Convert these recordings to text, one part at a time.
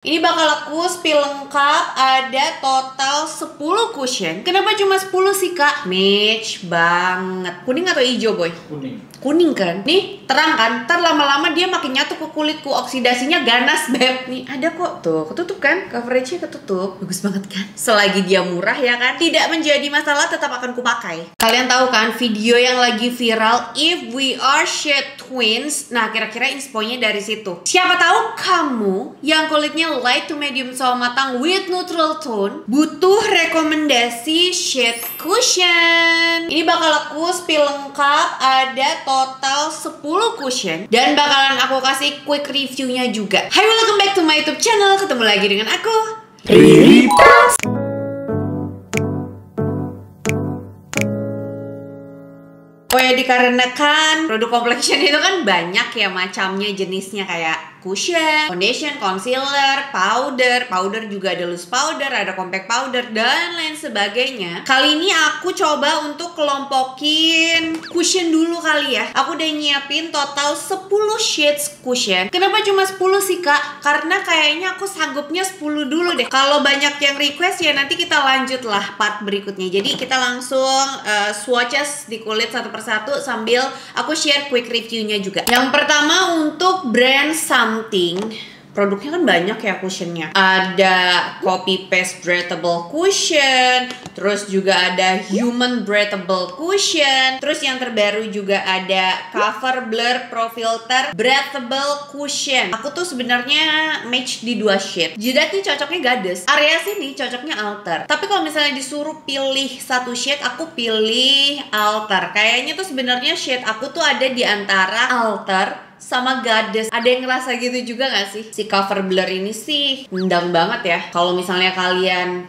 Ini bakal aku spill lengkap, ada total 10 cushion. Kenapa cuma 10 sih kak? Match banget. Kuning atau hijau boy? Kuning. Kuning kan? Nih terang kan? Ntar lama-lama dia makin nyatu ke kulitku. Oksidasinya ganas beb. Nih ada kok. Tuh ketutup kan? Coveragenya ketutup. Bagus banget kan? Selagi dia murah ya kan? Tidak menjadi masalah, tetap akan kupakai. Kalian tahu kan video yang lagi viral If We Are Shade Twins? Nah kira-kira infonya dari situ. Siapa tahu kamu yang kulitnya light to medium sawo matang with neutral tone butuh rekomendasi shade cushion. Ini bakal aku spill lengkap, ada total 10 cushion dan bakalan aku kasih quick reviewnya juga. Hai, welcome back to my YouTube channel. Ketemu lagi dengan aku Riri. Oh ya, dikarenakan produk complexion itu kan banyak ya macamnya, jenisnya kayak cushion, foundation, concealer, powder juga ada loose powder, ada compact powder, dan lain sebagainya. Kali ini aku coba untuk kelompokin cushion dulu kali ya. Aku udah nyiapin total 10 shades cushion. Kenapa cuma 10 sih kak? Karena kayaknya aku sanggupnya 10 dulu deh. Kalau banyak yang request ya nanti kita lanjut lah part berikutnya. Jadi kita langsung swatches di kulit satu persatu sambil aku share quick reviewnya juga. Yang pertama untuk brand Something, produknya kan banyak ya cushionnya. Ada copy paste breathable cushion, terus juga ada human breathable cushion, terus yang terbaru juga ada cover blur pro filter breathable cushion. Aku tuh sebenarnya match di 2 shade. Jadi cocoknya Goddess, area sini cocoknya Alter. Tapi kalau misalnya disuruh pilih satu shade, aku pilih Alter. Kayaknya tuh sebenarnya shade aku tuh ada di antara Alter sama Goddess. Ada yang ngerasa gitu juga gak sih? Si cover blur ini sih nendang banget ya. Kalau misalnya kalian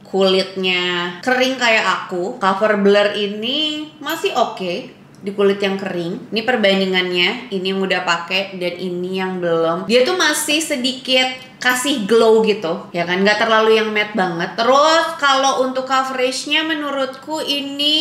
kulitnya kering kayak aku, cover blur ini masih oke di kulit yang kering. Ini perbandingannya, ini yang udah pakai dan ini yang belum. Dia tuh masih sedikit kasih glow gitu, ya kan, nggak terlalu yang matte banget. Terus kalau untuk coveragenya menurutku ini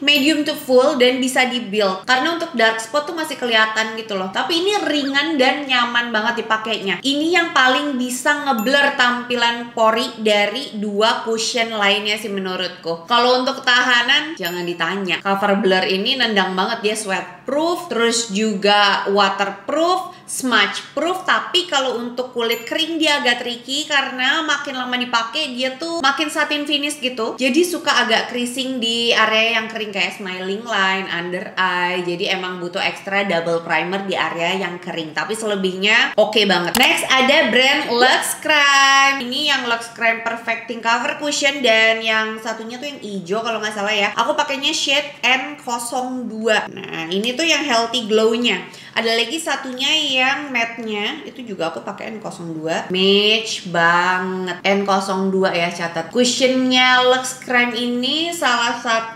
medium to full dan bisa di build, karena untuk dark spot tuh masih kelihatan gitu loh. Tapi ini ringan dan nyaman banget dipakainya. Ini yang paling bisa ngeblur tampilan pori dari 2 cushion lainnya sih menurutku. Kalau untuk ketahanan jangan ditanya. Cover blur ini nendang banget, dia sweat proof, terus juga waterproof, smudge proof. Tapi kalau untuk kulit kering dia agak tricky karena makin lama dipakai dia tuh makin satin finish gitu. Jadi suka agak creasing di area yang kering kayak smiling line, under eye. Jadi emang butuh extra double primer di area yang kering. Tapi selebihnya oke banget. Next ada brand Luxe Crème. Ini yang Luxe Crème Perfecting Cover Cushion dan yang satunya tuh yang hijau kalau nggak salah ya. Aku pakainya shade N02. Nah ini tuh yang healthy glow-nya. Ada lagi satunya yang matte-nya, itu juga aku pakai N02. Match banget. N02 ya, catat. Cushionnya Luxe Crème ini salah satu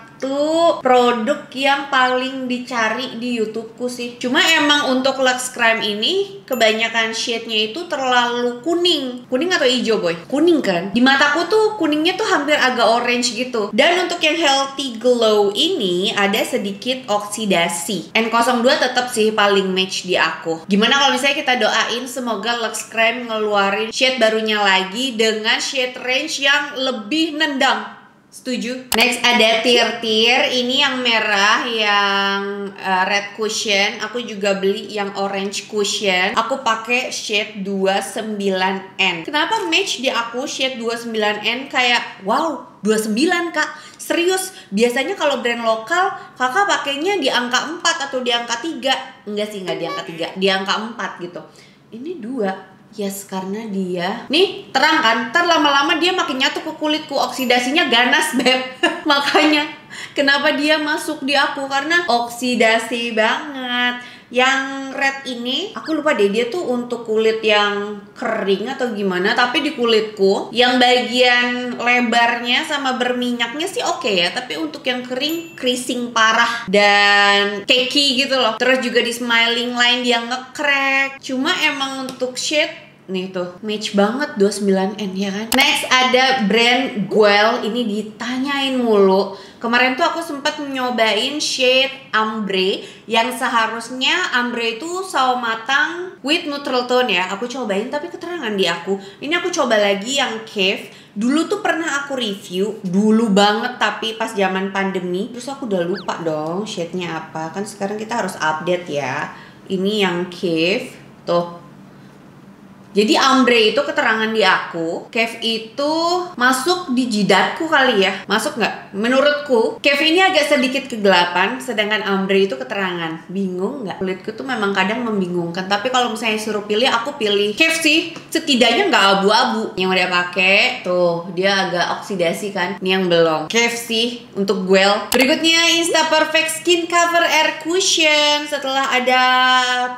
produk yang paling dicari di YouTubeku sih. Cuma emang untuk Luxe Crème ini kebanyakan shade-nya itu terlalu kuning. Kuning atau hijau boy? Kuning kan? Di mataku tuh kuningnya tuh hampir agak orange gitu. Dan untuk yang healthy glow ini ada sedikit oksidasi. N02 tetap sih paling match di aku. Gimana kalau misalnya kita doain semoga Luxe Crème ngeluarin shade barunya lagi dengan shade range yang lebih nendang. Setuju? Next ada Tear. Ini yang merah, yang red cushion. Aku juga beli yang orange cushion. Aku pakai shade 29N. Kenapa match di aku shade 29N? Kayak wow, 29 kak. Serius, biasanya kalau brand lokal kakak pakainya di angka 4 atau di angka 3. Enggak sih, enggak di angka 3, di angka 4 gitu. Ini 2. Yes, karena dia nih terang kan, ntar lama-lama dia makin nyatu ke kulitku, oksidasinya ganas beb. Makanya kenapa dia masuk di aku, karena oksidasi banget. Yang red ini aku lupa deh dia tuh untuk kulit yang kering atau gimana, tapi di kulitku yang bagian lebarnya sama berminyaknya sih oke ya, tapi untuk yang kering creasing parah dan cakey gitu loh. Terus juga di smiling line dia nge-crack. Cuma emang untuk shade Nih tuh, match banget 29N ya kan. Next ada brand Guel, ini ditanyain mulu. Kemarin tuh aku sempat nyobain shade Ambre yang seharusnya Ambre itu sawo matang with neutral tone ya. Aku cobain tapi keterangan di aku. Ini aku coba lagi yang Cave. Dulu tuh pernah aku review, dulu banget tapi pas zaman pandemi. Terus aku udah lupa dong shade-nya apa. Kan sekarang kita harus update ya. Ini yang Cave, tuh. Jadi Ambre itu keterangan di aku, Cave itu masuk di jidatku kali ya. Masuk nggak? Menurutku, Cave ini agak sedikit kegelapan, sedangkan Ambre itu keterangan. Bingung nggak? Kulitku tuh memang kadang membingungkan. Tapi kalau misalnya suruh pilih, aku pilih Cave sih. Setidaknya nggak abu-abu. Yang udah pakai, tuh dia agak oksidasi kan. Ini yang belum. Cave sih untuk Guel. Berikutnya Insta Perfect Skin Cover Air Cushion. Setelah ada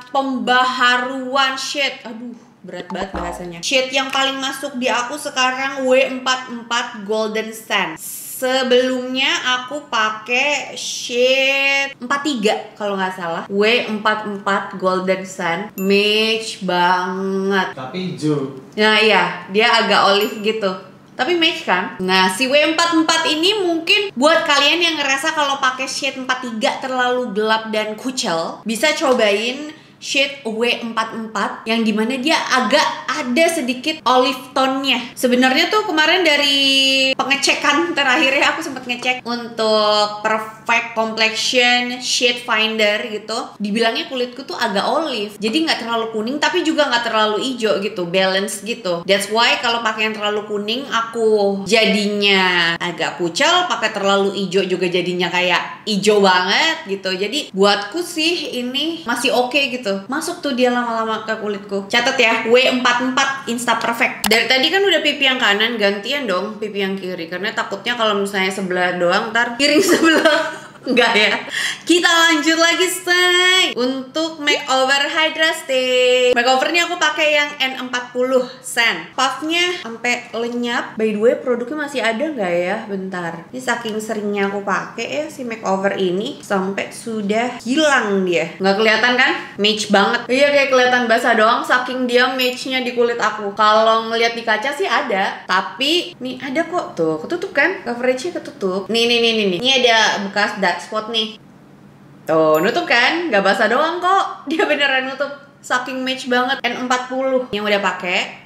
pembaharuan shade, aduh, berat banget bahasanya. Shade yang paling masuk di aku sekarang W44 Golden Sand. Sebelumnya aku pakai shade 43 kalau nggak salah. W44 Golden Sand, match banget. Tapi hijau. Nah iya, dia agak olive gitu. Tapi match kan? Nah, si W44 ini mungkin buat kalian yang ngerasa kalau pakai shade 43 terlalu gelap dan kucel, bisa cobain shade W44 yang dimana dia agak ada sedikit olive tone-nya. Sebenarnya tuh kemarin dari pengecekan terakhirnya aku sempat ngecek untuk Perfect Complexion Shade Finder gitu. Dibilangnya kulitku tuh agak olive, jadi nggak terlalu kuning tapi juga nggak terlalu hijau gitu, balance gitu. That's why kalau pakai yang terlalu kuning aku jadinya agak pucat, pakai terlalu hijau juga jadinya kayak hijau banget gitu. Jadi buatku sih ini masih oke gitu. Masuk tuh dia lama-lama ke kulitku. Catat ya, W44 Insta Perfect. Dari tadi kan udah pipi yang kanan, gantian dong pipi yang kiri. Karena takutnya kalau misalnya sebelah doang, ntar piring sebelah. Enggak ya. Kita lanjut lagi say. Untuk makeover Hydra Stick. Makeovernya aku pakai yang N40 Sand. Puffnya sampai lenyap. By the way, produknya masih ada nggak ya? Bentar. Ini saking seringnya aku pakai ya si makeover ini sampai sudah hilang dia. Nggak kelihatan kan? Match banget. Iya kayak kelihatan basah doang. Saking dia matchnya di kulit aku. Kalau ngeliat di kaca sih ada. Tapi nih ada kok tuh. Ketutup kan? Coveragenya ketutup. Nih. Ini ada bekas dark spot nih. Tuh, nutup kan? Gak basah doang kok. Dia beneran nutup. Saking match banget. N40 yang udah pakai.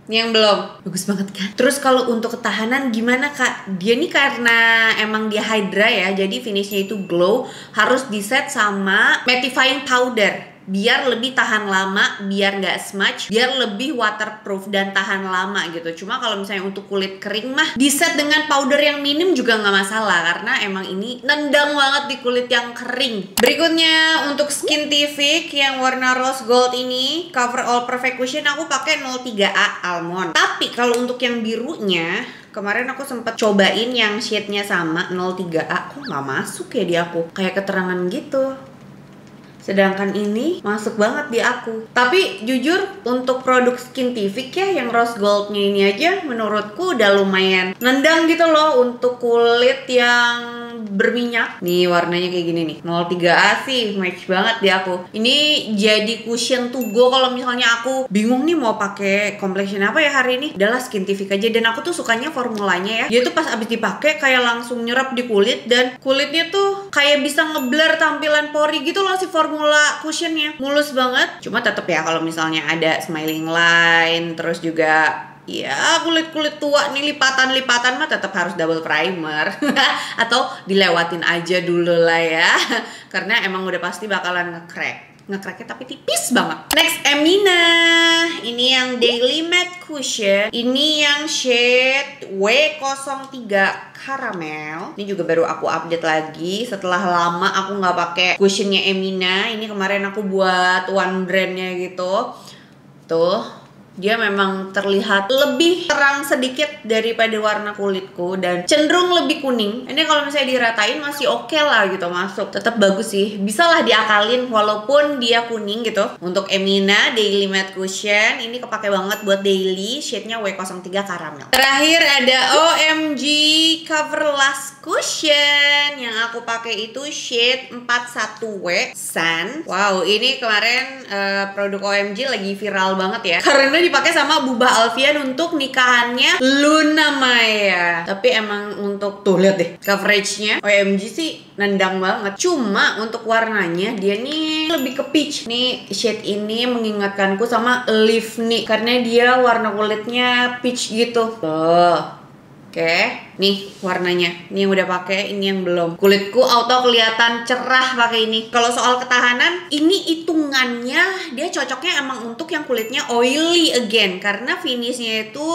Yang belum. Bagus banget kan? Terus kalau untuk ketahanan gimana kak? Dia nih karena emang dia Hydra ya, jadi finishnya itu glow. Harus diset sama mattifying powder biar lebih tahan lama, biar nggak smudge, biar lebih waterproof dan tahan lama gitu. Cuma kalau misalnya untuk kulit kering mah diset dengan powder yang minim juga nggak masalah, karena emang ini nendang banget di kulit yang kering. Berikutnya untuk Skintific yang warna rose gold ini, Cover All Perfect Cushion aku pakai 03A Almond. Tapi kalau untuk yang birunya, kemarin aku sempet cobain yang shade-nya sama 03A, kok nggak masuk ya di aku, kayak keterangan gitu. Sedangkan ini masuk banget di aku. Tapi jujur untuk produk Skintific ya yang rose goldnya ini aja menurutku udah lumayan nendang gitu loh untuk kulit yang berminyak. Nih warnanya kayak gini nih. 03A sih match banget di aku. Ini jadi cushion to go kalau misalnya aku bingung nih mau pakai complexion apa ya hari ini. Udahlah Skintific aja, dan aku tuh sukanya formulanya ya. Dia tuh pas abis dipakai kayak langsung nyerap di kulit, dan kulitnya tuh kayak bisa ngeblur tampilan pori gitu loh si formula cushionnya. Mulus banget. Cuma tetep ya kalau misalnya ada smiling line, terus juga ya kulit-kulit tua nih lipatan-lipatan mah tetap harus double primer atau dilewatin aja dulu lah ya, karena emang udah pasti bakalan nge-cracknya tapi tipis banget. Next Emina, ini yang Daily Matte Cushion, ini yang shade W03 Caramel. Ini juga baru aku update lagi setelah lama aku nggak pakai cushionnya Emina. Ini kemarin aku buat one brandnya gitu. Tuh, dia memang terlihat lebih terang sedikit daripada warna kulitku dan cenderung lebih kuning. Ini kalau misalnya diratain masih oke lah gitu, masuk. Tetap bagus sih. Bisa lah diakalin walaupun dia kuning gitu. Untuk Emina Daily Matte Cushion ini kepake banget buat daily, shade-nya W03 Caramel. Terakhir ada OMG Cover Last Cushion yang aku pakai itu shade 41W Sun. Wow, ini kemarin produk OMG lagi viral banget ya. Karena dipakai sama Bubah Alfian untuk nikahannya Luna Maya. Tapi emang untuk tuh lihat deh coveragenya OMG sih nendang banget. Cuma untuk warnanya dia nih lebih ke peach. Nih shade ini mengingatkanku sama Livni karena dia warna kulitnya peach gitu. Tuh. Oke, nih warnanya. Ini yang udah pakai, ini yang belum. Kulitku auto kelihatan cerah pakai ini. Kalau soal ketahanan, ini hitungannya dia cocoknya emang untuk yang kulitnya oily again karena finishnya itu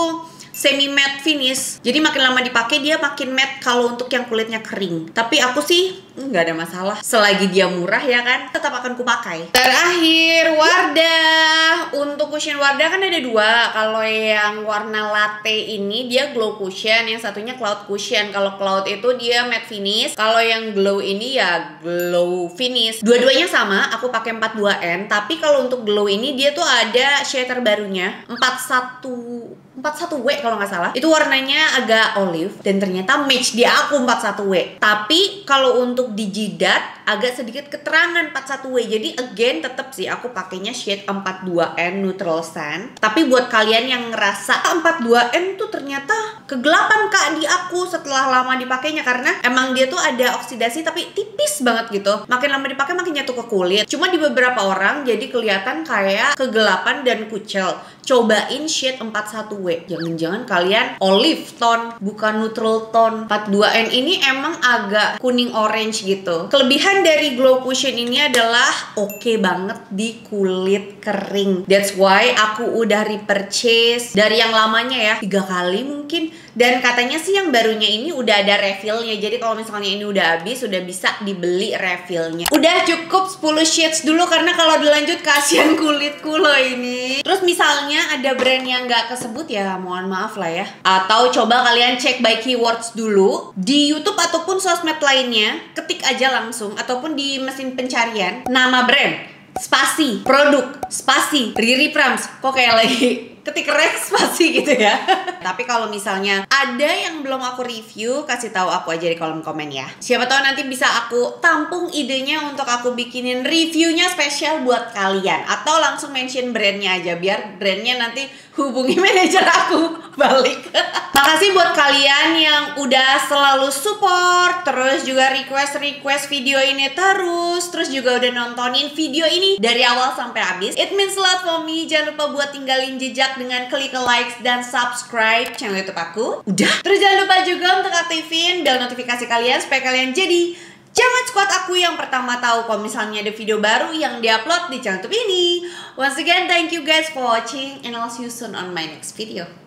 semi matte finish. Jadi makin lama dipakai dia makin matte kalau untuk yang kulitnya kering. Tapi aku sih nggak ada masalah. Selagi dia murah ya kan, tetap akan kupakai. Terakhir Wardah. Untuk cushion Wardah kan ada dua. Kalau yang warna latte ini dia glow cushion, yang satunya cloud cushion. Kalau cloud itu dia matte finish. Kalau yang glow ini ya glow finish. Dua-duanya sama, aku pakai 42N. Tapi kalau untuk glow ini dia tuh ada shade terbarunya 41W kalau nggak salah. Itu warnanya agak olive dan ternyata match di aku 41W. Tapi kalau untuk di jidat agak sedikit keterangan 41W. Jadi again tetap sih aku pakainya shade 42N neutral sand. Tapi buat kalian yang ngerasa 42N tuh ternyata kegelapan kak di aku setelah lama dipakainya karena emang dia tuh ada oksidasi tapi tipis banget gitu. Makin lama dipakai makin nyatu ke kulit. Cuma di beberapa orang jadi kelihatan kayak kegelapan dan kucel. Cobain shade 41W. Jangan-jangan kalian olive tone bukan neutral tone. 42N ini emang agak kuning orange gitu. Kelebihan dari glow cushion ini adalah oke banget di kulit kering. That's why aku udah repurchase dari yang lamanya ya 3 kali mungkin. Dan katanya sih yang barunya ini udah ada refillnya. Jadi kalau misalnya ini udah habis udah bisa dibeli refillnya. Udah cukup 10 shades dulu karena kalau dilanjut kasihan kulitku loh ini. Terus misalnya ada brand yang nggak kesebut ya mohon maaf lah ya. Atau coba kalian cek by keywords dulu di YouTube ataupun sosmed lainnya. Ketik aja langsung ataupun di mesin pencarian nama brand, spasi, produk, spasi, Riri Prams. Kok kayak lagi ketik Rex spasi gitu ya. Tapi kalau misalnya ada yang belum aku review, kasih tahu aku aja di kolom komen ya. Siapa tahu nanti bisa aku tampung idenya untuk aku bikinin reviewnya spesial buat kalian. Atau langsung mention brandnya aja biar brandnya nanti hubungi manajer aku balik. Makasih buat kalian yang udah selalu support, terus juga request video ini terus juga udah nontonin video ini dari awal sampai habis. It means a lot for me. Jangan lupa buat tinggalin jejak dengan klik like dan subscribe channel YouTube aku. Udah. Terus jangan lupa juga untuk aktifin bel notifikasi kalian supaya kalian jadi jangan squad aku yang pertama tahu kalau misalnya ada video baru yang diupload di channel YouTube ini. Once again, thank you guys for watching and I'll see you soon on my next video.